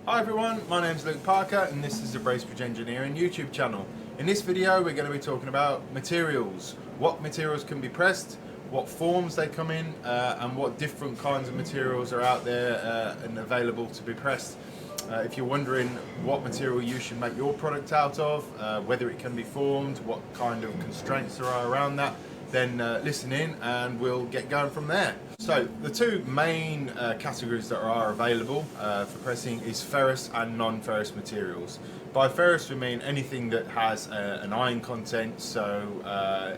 Hi everyone, my name is Luke Parker and this is the Bracebridge Engineering YouTube channel. In this video we're going to be talking about materials, what materials can be pressed, what forms they come in and what different kinds of materials are out there and available to be pressed. If you're wondering what material you should make your product out of, whether it can be formed, what kind of constraints there are around that, then listen in and we'll get going from there. So the two main categories that are available for pressing is ferrous and non-ferrous materials. By ferrous we mean anything that has an iron content, so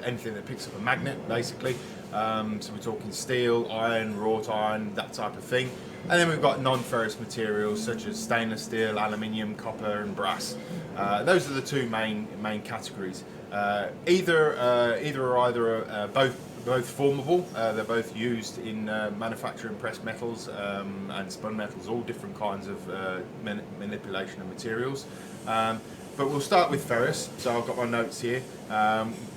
anything that picks up a magnet basically. So we're talking steel, iron, wrought iron, that type of thing. And then we've got non-ferrous materials such as stainless steel, aluminium, copper and brass. Those are the two main categories. Either are both formable. They're both used in manufacturing pressed metals and spun metals, all different kinds of manipulation of materials. But we'll start with ferrous. So I've got my notes here.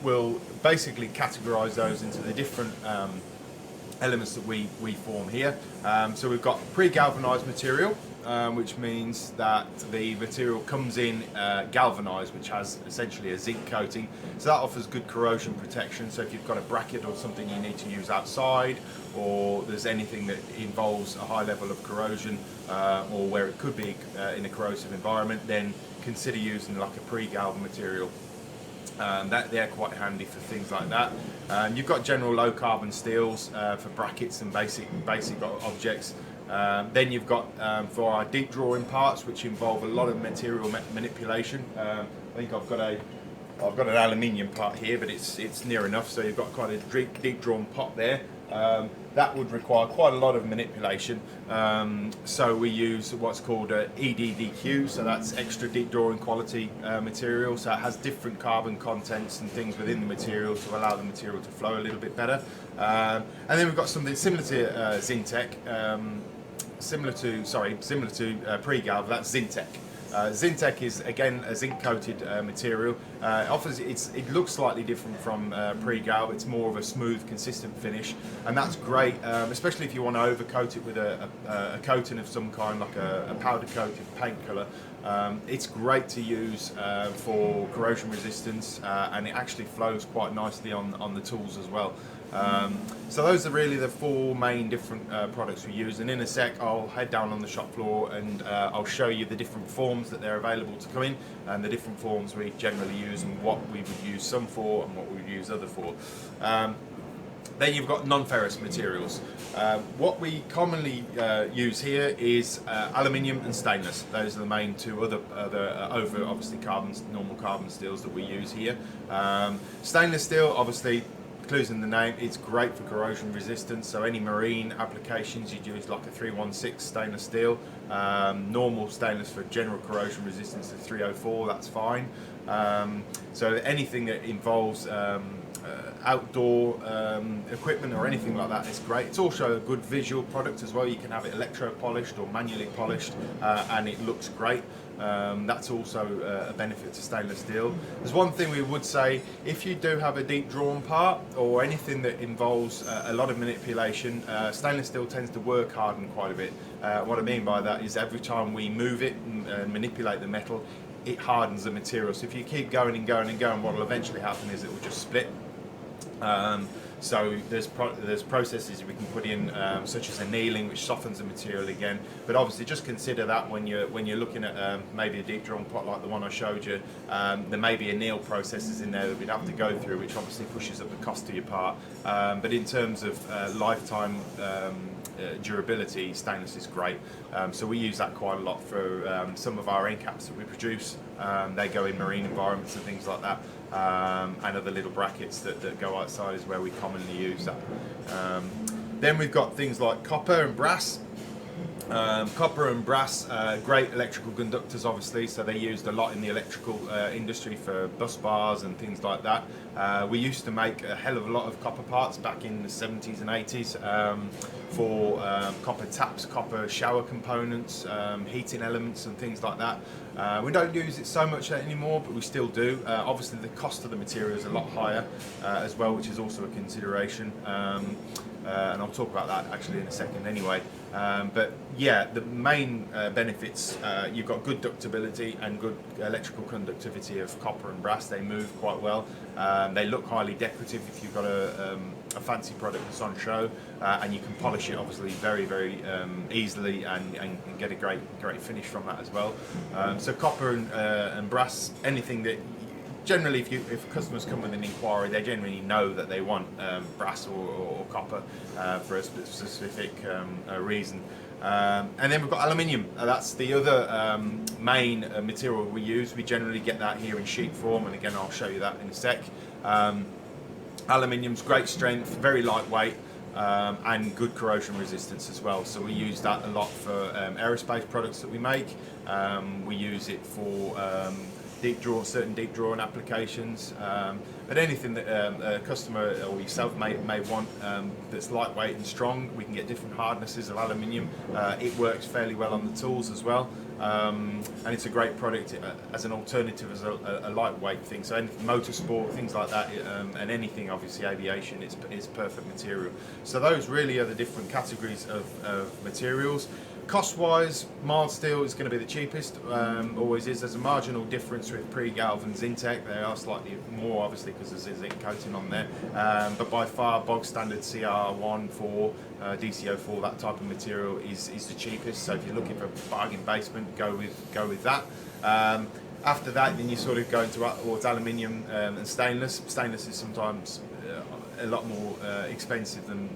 We'll basically categorise those into the different elements that we form here. So we've got pre-galvanised material, which means that the material comes in galvanised, which has essentially a zinc coating. So that offers good corrosion protection. So if you've got a bracket or something you need to use outside, or there's anything that involves a high level of corrosion, or where it could be in a corrosive environment, then consider using like a pre-galvan material. They're quite handy for things like that. You've got general low carbon steels for brackets and basic objects. Then you've got for our deep drawing parts, which involve a lot of material manipulation. I think I've got an aluminium part here, but it's near enough. So you've got quite a deep drawn pot there. That would require quite a lot of manipulation. So we use what's called EDDQ, so that's extra deep drawing quality material. So it has different carbon contents and things within the material to allow the material to flow a little bit better. And then we've got something similar to Zintec, similar to pre-galv, that's Zintec. Zintec is again a zinc coated material. It looks slightly different from pre-galv. It's more of a smooth, consistent finish, and that's great, especially if you want to overcoat it with a coating of some kind, like a powder coated paint colour. It's great to use for corrosion resistance, and it actually flows quite nicely on the tools as well. So those are really the four main different products we use, and in a sec I'll head down on the shop floor and I'll show you the different forms that they're available to come in, and the different forms we generally use and what we would use some for and what we would use other for. Then you've got non-ferrous materials. What we commonly use here is aluminium and stainless. Those are the main two other over obviously normal carbon steels that we use here. Stainless steel, obviously, clues in the name, it's great for corrosion resistance. So any marine applications, you'd use like a 316 stainless steel. Normal stainless for general corrosion resistance is 304, that's fine. So anything that involves outdoor equipment or anything like that is great. It's also a good visual product as well. You can have it electro polished or manually polished, and it looks great. That's also a benefit to stainless steel. There's one thing we would say: if you do have a deep drawn part or anything that involves a lot of manipulation, stainless steel tends to work harden quite a bit. What I mean by that is every time we move it and manipulate the metal, it hardens the material. So if you keep going and going and going, what will eventually happen is it will just split. So there's processes we can put in, such as annealing, which softens the material again. But obviously, just consider that when you're looking at maybe a deep drawn pot like the one I showed you. There may be anneal processes in there that we'd have to go through, which obviously pushes up the cost of your part. But in terms of lifetime durability, stainless is great. So we use that quite a lot for some of our end caps that we produce. They go in marine environments and things like that. And other little brackets that go outside is where we commonly use that. Then we've got things like copper and brass. Copper and brass, great electrical conductors obviously, so they're used a lot in the electrical industry for bus bars and things like that. We used to make a hell of a lot of copper parts back in the 70s and 80s for copper taps, copper shower components, heating elements and things like that. We don't use it so much anymore, but we still do. Obviously the cost of the material is a lot higher as well, which is also a consideration. and I'll talk about that actually in a second anyway. But yeah, the main benefits, you've got good ductability and good electrical conductivity of copper and brass. They move quite well. They look highly decorative if you've got a fancy product that's on show, and you can polish it obviously very easily and get a great finish from that as well. So copper and brass, anything that generally if customers come with an inquiry, they generally know that they want brass or copper for a specific reason. And then we've got aluminium. That's the other main material we use. We generally get that here in sheet form, and again I'll show you that in a sec. Aluminium's great strength, very lightweight, and good corrosion resistance as well. So we use that a lot for aerospace products that we make. We use it for certain deep drawing applications, but anything that a customer or yourself may want that's lightweight and strong, we can get different hardnesses of aluminium. It works fairly well on the tools as well, and it's a great product as an alternative, as a lightweight thing. So anything motorsport, things like that, and anything obviously aviation, it's perfect material. So those really are the different categories of materials. Cost-wise, mild steel is going to be the cheapest, always is. There's a marginal difference with pre-galv and Zinc. They are slightly more, obviously, because there's a zinc coating on there. But by far, bog standard CR1, 4, DCO4, that type of material is the cheapest. So if you're looking for a bargain basement, go with that. After that, then you sort of go towards aluminium and stainless. Stainless is sometimes a lot more expensive than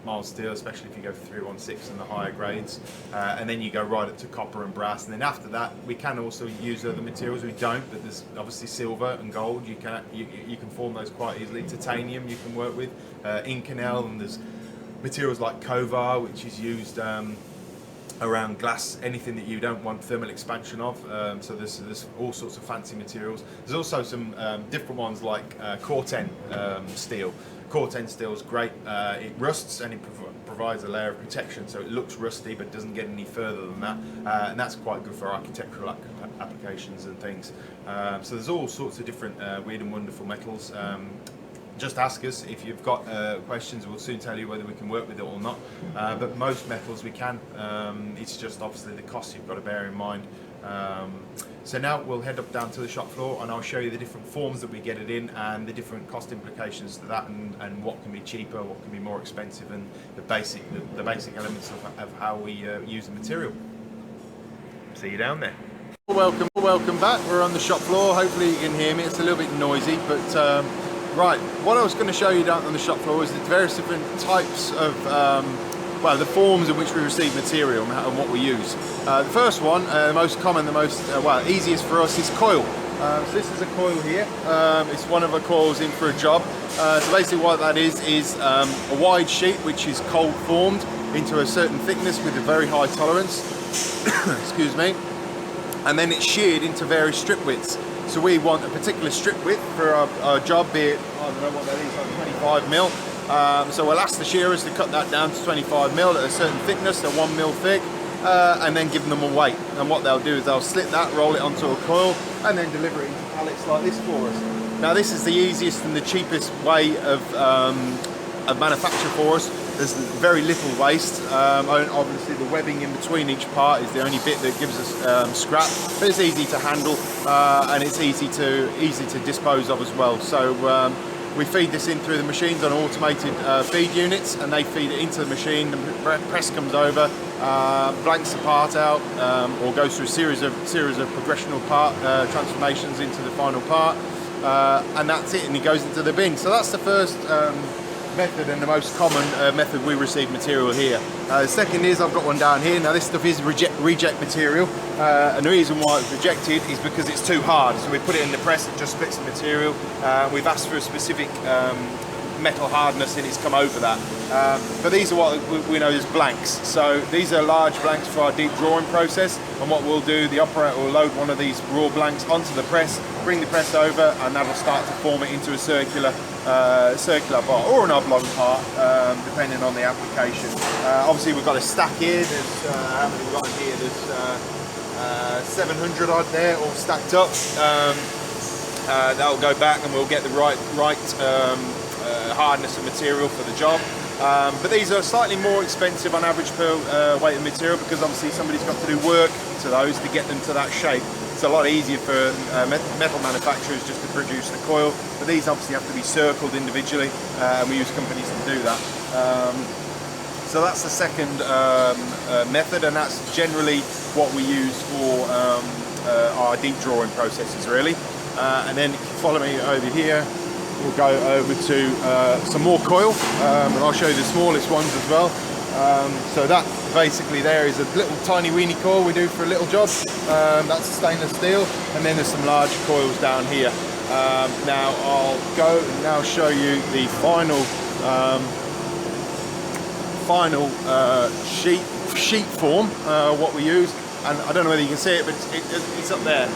mild steel, especially if you go for 316 and the higher grades, and then you go right up to copper and brass. And then after that, we can also use other materials. We don't, but there's obviously silver and gold. You can form those quite easily. Titanium you can work with, Inconel, and there's materials like Covar, which is used around glass, anything that you don't want thermal expansion of. So there's all sorts of fancy materials. There's also some different ones like Corten steel. Corten steel is great. It rusts and it provides a layer of protection, so it looks rusty but doesn't get any further than that, and that's quite good for architectural applications and things. So there's all sorts of different weird and wonderful metals. Just ask us if you've got questions. We'll soon tell you whether we can work with it or not, but most metals we can. It's just obviously the cost you've got to bear in mind. So now we'll head up down to the shop floor, and I'll show you the different forms that we get it in and the different cost implications to that, and what can be cheaper, what can be more expensive, and the basic elements of how we use the material. See you down there. Welcome back. We're on the shop floor. Hopefully you can hear me. It's a little bit noisy, but right, what I was going to show you down on the shop floor is the various different types of, the forms in which we receive material and what we use. The first one, the most common, the most, easiest for us is coil. So this is a coil here. It's one of the coils in for a job. So basically what that is a wide sheet which is cold formed into a certain thickness with a very high tolerance. Excuse me. And then it's sheared into various strip widths. So we want a particular strip width for our job, be it, I don't know what that is, like 25 mil. So we'll ask the shearers to cut that down to 25 mil at a certain thickness, so 1 mil thick, and then give them a weight. And what they'll do is they'll slit that, roll it onto a coil, and then deliver it into pallets like this for us. Now this is the easiest and the cheapest way of manufacture for us. There's very little waste. Obviously the webbing in between each part is the only bit that gives us scrap, but it's easy to handle, and it's easy to dispose of as well. So we feed this in through the machines on automated feed units, and they feed it into the machine. The press comes over, blanks the part out, or goes through a series of progressional part transformations into the final part, and that's it, and it goes into the bin. So that's the first method and the most common method we receive material here. The second is, I've got one down here. Now this stuff is reject material, and the reason why it's rejected is because it's too hard. So we put it in the press, it just splits the material. We've asked for a specific metal hardness and it's come over that. But these are what we know as blanks. So these are large blanks for our deep drawing process, and what we'll do, the operator will load one of these raw blanks onto the press, bring the press over, and that'll start to form it into a circular part or an oblong part, depending on the application. Obviously we've got a stack here. There's how many we've got in here? There's 700 odd there, all stacked up. That'll go back and we'll get the right hardness of material for the job. But these are slightly more expensive on average per weight of material, because obviously somebody's got to do work to those to get them to that shape. It's a lot easier for metal manufacturers just to produce the coil, but these obviously have to be circled individually, and we use companies to do that. So that's the second method, and that's generally what we use for our deep drawing processes, really. And then if you follow me over here, we'll go over to some more coil, and I'll show you the smallest ones as well. So that basically there is a little tiny weeny coil we do for a little job. That's stainless steel, and then there's some large coils down here. Now I'll go and now show you the final sheet form, what we use. And I don't know whether you can see it, but it's up there.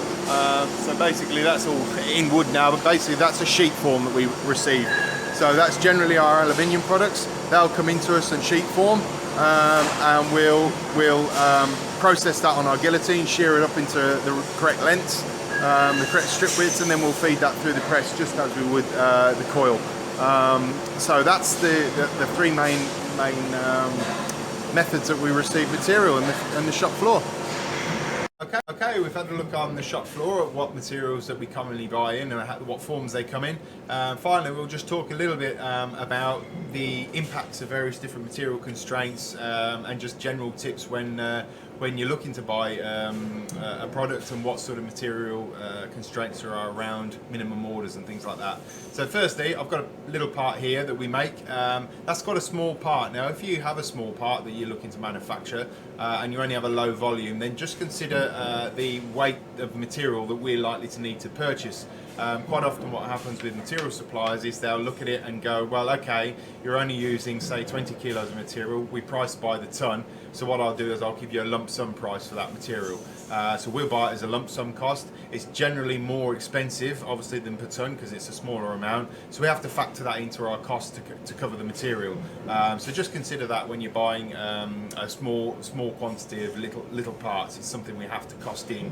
So basically that's all in wood now, but basically that's a sheet form that we receive. So that's generally our aluminium products. They'll come into us in sheet form, and we'll process that on our guillotine, shear it up into the correct lengths, the correct strip widths, and then we'll feed that through the press just as we would the coil. So that's the three main methods that we receive material in the shop floor. Okay, we've had a look on the shop floor at what materials that we commonly buy in and what forms they come in. Finally, we'll just talk a little bit about the impacts of various different material constraints, and just general tips when you're looking to buy a product, and what sort of material constraints there are around minimum orders and things like that. So firstly, I've got a little part here that we make. That's got a small part. Now, if you have a small part that you're looking to manufacture and you only have a low volume, then just consider the weight of material that we're likely to need to purchase. Quite often what happens with material suppliers is they'll look at it and go, well, okay, you're only using, say, 20 kilos of material, we price by the ton, so what I'll do is I'll give you a lump sum price for that material. So we'll buy it as a lump sum cost. It's generally more expensive, obviously, than per ton, because it's a smaller amount, so we have to factor that into our cost to cover the material. So just consider that when you're buying a small quantity of little parts. It's something we have to cost in.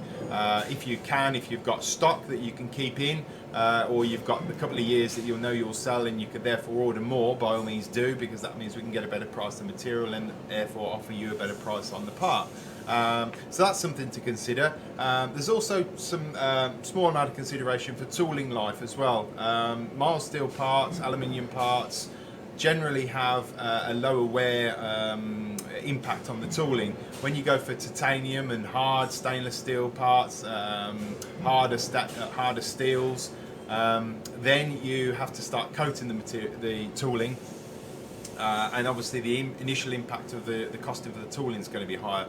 If you've got stock that you can keep in, or you've got a couple of years that you'll know you'll sell and you could therefore order more, by all means do, because that means we can get a better price on material and therefore offer you a better price on the part. So that's something to consider. There's also some small amount of consideration for tooling life as well. Mild steel parts, aluminium parts generally have a lower wear impact on the tooling. When you go for titanium and hard stainless steel parts, harder steels, then you have to start coating the tooling. And obviously the initial impact of the cost of the tooling is going to be higher.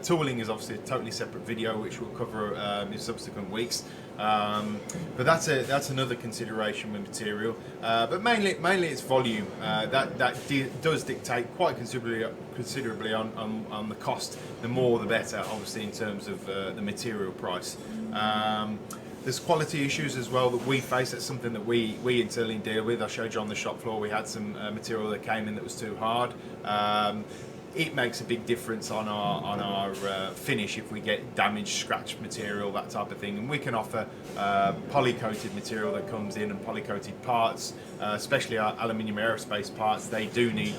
Tooling is obviously a totally separate video which we'll cover in subsequent weeks. But that's another consideration with material. But mainly it's volume. That does dictate quite considerably on the cost. The more the better, obviously, in terms of the material price. There's quality issues as well that we face. That's something that we internally deal with. I showed you on the shop floor, we had some material that came in that was too hard. It makes a big difference on our finish if we get damaged, scratched material, that type of thing. And we can offer poly-coated material that comes in, and poly-coated parts, especially our aluminium aerospace parts. They do need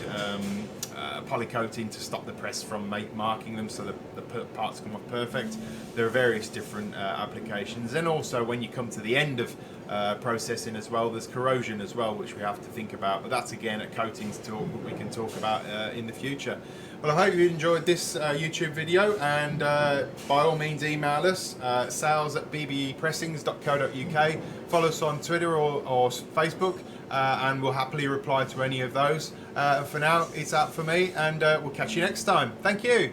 poly-coating to stop the press from marking them, so the parts come off perfect. There are various different applications, and also when you come to the end of processing as well, there's corrosion as well, which we have to think about, but that's again a coatings talk that we can talk about in the future. Well, I hope you enjoyed this YouTube video, and by all means email us, sales@bbepressings.co.uk. Follow us on Twitter or Facebook, and we'll happily reply to any of those. For now, it's out for me, and we'll catch you next time. Thank you.